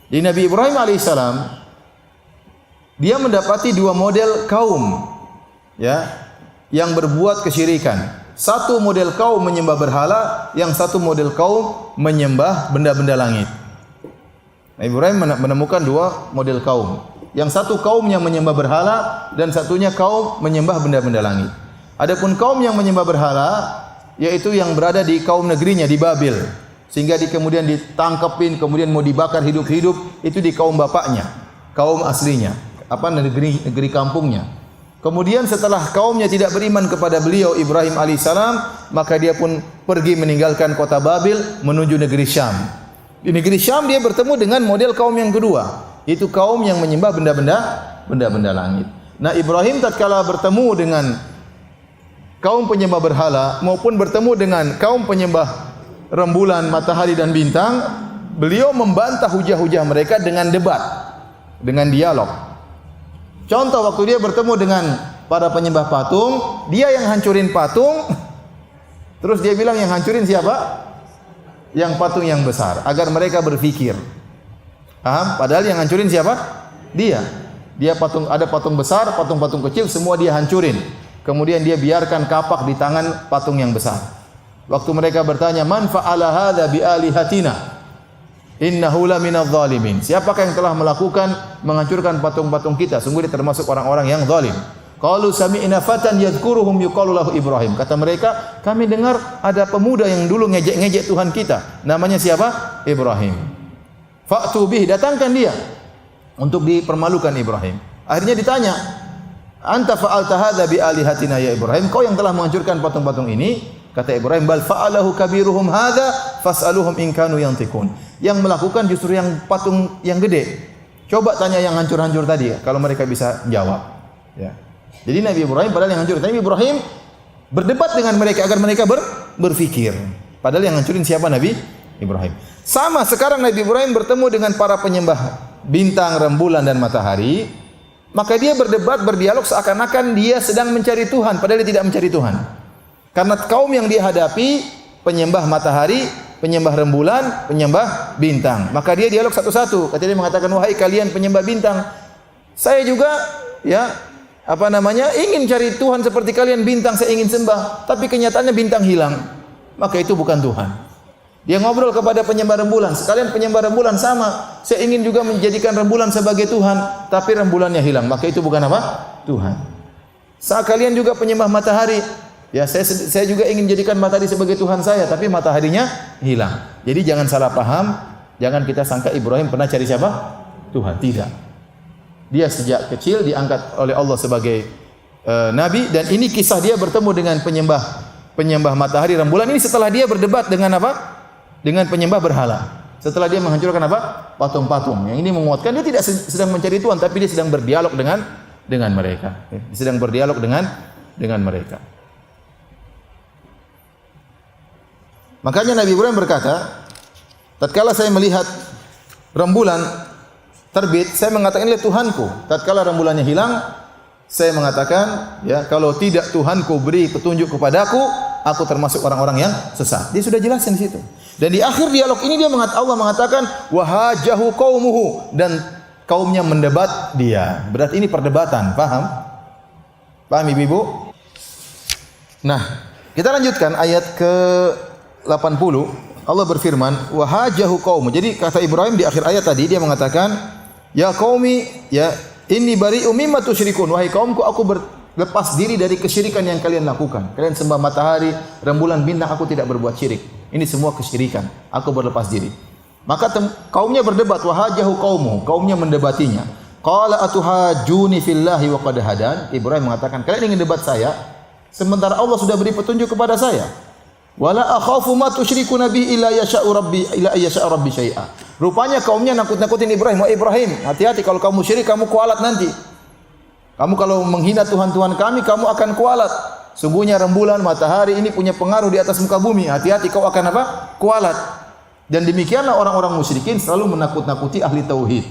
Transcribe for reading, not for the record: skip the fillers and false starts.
Di Nabi Ibrahim alaihissalam, dia mendapati dua model kaum, ya, yang berbuat kesyirikan. Satu model kaum menyembah berhala, yang satu model kaum menyembah benda-benda langit. Nabi Ibrahim menemukan dua model kaum. Yang satu kaum yang menyembah berhala dan satunya kaum menyembah benda-benda langit. Adapun kaum yang menyembah berhala, yaitu yang berada di kaum negerinya di Babil, sehingga kemudian ditangkepin, kemudian mau dibakar hidup-hidup, itu di kaum bapaknya, kaum aslinya, negeri kampungnya. Kemudian setelah kaumnya tidak beriman kepada beliau Ibrahim alaihissalam, maka dia pun pergi meninggalkan kota Babil menuju negeri Syam. Di negeri Syam dia bertemu dengan model kaum yang kedua, itu kaum yang menyembah benda-benda langit. Nah, Ibrahim tatkala bertemu dengan kaum penyembah berhala maupun bertemu dengan kaum penyembah rembulan, matahari dan bintang, beliau membantah hujah-hujah mereka dengan debat, dengan dialog. Contoh, waktu dia bertemu dengan para penyembah patung, dia yang hancurin patung, terus dia bilang yang hancurin siapa? Yang patung yang besar, agar mereka berpikir. Paham? Padahal yang hancurin siapa? Dia. Dia ada patung besar, patung-patung kecil, semua dia hancurin. Kemudian dia biarkan kapak di tangan patung yang besar. Waktu mereka bertanya, "Man fa'ala hadza bi alihatina? Innahu la minadh dhalimin." Siapakah yang telah melakukan menghancurkan patung-patung kita? Sungguh dia termasuk orang-orang yang zalim. Qalu sami'na fatan yadhkuruhum yuqalu lahu Ibrahim. Kata mereka, kami dengar ada pemuda yang dulu ngejek-ngejek Tuhan kita. Namanya siapa? Ibrahim. Fa'tu bih, datangkan dia untuk dipermalukan Ibrahim. Akhirnya ditanya, "Anta fa'alta hadza bi alihatina ya Ibrahim?" Kau yang telah menghancurkan patung-patung ini? Kata Ibrahim, "Bal fa'alahu kabiruhum hadza fas'aluhum in kanu yantiqun." Yang melakukan justru yang patung yang gede. Coba tanya yang hancur-hancur tadi kalau mereka bisa jawab. Ya. Jadi Nabi Ibrahim padahal yang hancur, Nabi Ibrahim berdebat dengan mereka agar mereka berpikir. Padahal yang hancurin siapa? Nabi Ibrahim. Sama sekarang Nabi Ibrahim bertemu dengan para penyembah bintang, rembulan dan matahari, maka dia berdebat, berdialog seakan-akan dia sedang mencari Tuhan, padahal dia tidak mencari Tuhan. Karena kaum yang dia hadapi penyembah matahari, penyembah rembulan, penyembah bintang. Maka dia dialog satu-satu. Ketika dia mengatakan, "Wahai kalian penyembah bintang, saya juga ingin cari Tuhan seperti kalian, bintang saya ingin sembah, tapi kenyataannya bintang hilang. Maka itu bukan Tuhan." Dia ngobrol kepada penyembah rembulan, "Sekalian penyembah rembulan sama, saya ingin juga menjadikan rembulan sebagai Tuhan, tapi rembulannya hilang. Maka itu bukan apa? Tuhan." Saat kalian juga penyembah matahari, ya saya juga ingin menjadikan matahari sebagai Tuhan saya, tapi mataharinya hilang. Jadi jangan salah paham, jangan kita sangka Ibrahim pernah cari siapa? Tuhan. Tidak. Dia sejak kecil diangkat oleh Allah sebagai nabi, dan ini kisah dia bertemu dengan penyembah matahari, rembulan. Ini setelah dia berdebat dengan apa? Dengan penyembah berhala. Setelah dia menghancurkan apa? Patung-patung. Yang ini menguatkan dia tidak sedang mencari Tuhan, tapi dia sedang berdialog dengan mereka. Dia sedang berdialog dengan mereka. Makanya Nabi Ibrahim berkata, tatkala saya melihat rembulan terbit, saya mengatakan, "Inilah Tuhanku." Tatkala rembulannya hilang, saya mengatakan, ya, kalau tidak Tuhanku beri petunjuk kepadaku, aku termasuk orang-orang yang sesat. Dia sudah jelasin di situ. Dan di akhir dialog ini Allah mengatakan, "Wahajahu qaumuhu," dan kaumnya mendebat dia. Berarti ini perdebatan, paham? Paham Ibu? Nah, kita lanjutkan ayat ke-80. Allah berfirman, "Wahajahu qaumuhu." Jadi kata Ibrahim di akhir ayat tadi dia mengatakan, "Ya qaumi, ya inni bari'um mimma tusyrikun." Wahai kaumku, aku berlepas diri dari kesyirikan yang kalian lakukan. Kalian sembah matahari, rembulan, bintang, aku tidak berbuat syirik. Ini semua kesyirikan. Aku berlepas diri. Maka kaumnya berdebat, wahajahu qaumuhu, kaumnya mendebatinya. Qala atuhajuni fillahi wa qad hadan. Ibrahim mengatakan, "Kalian ingin debat saya sementara Allah sudah beri petunjuk kepada saya. Wala akhafu ma tusyrikuna bi illa yasha'u rabbi syai'a." Rupanya kaumnya nakut-nakutin Ibrahim. "Wah Ibrahim, hati-hati kalau kamu syirik kamu kualat nanti. Kamu kalau menghina Tuhan-Tuhan kami, kamu akan kualat. Sungguhnya rembulan, matahari ini punya pengaruh di atas muka bumi. Hati-hati kau akan apa? Kualat." Dan demikianlah orang-orang musyrikin selalu menakut-nakuti ahli tauhid.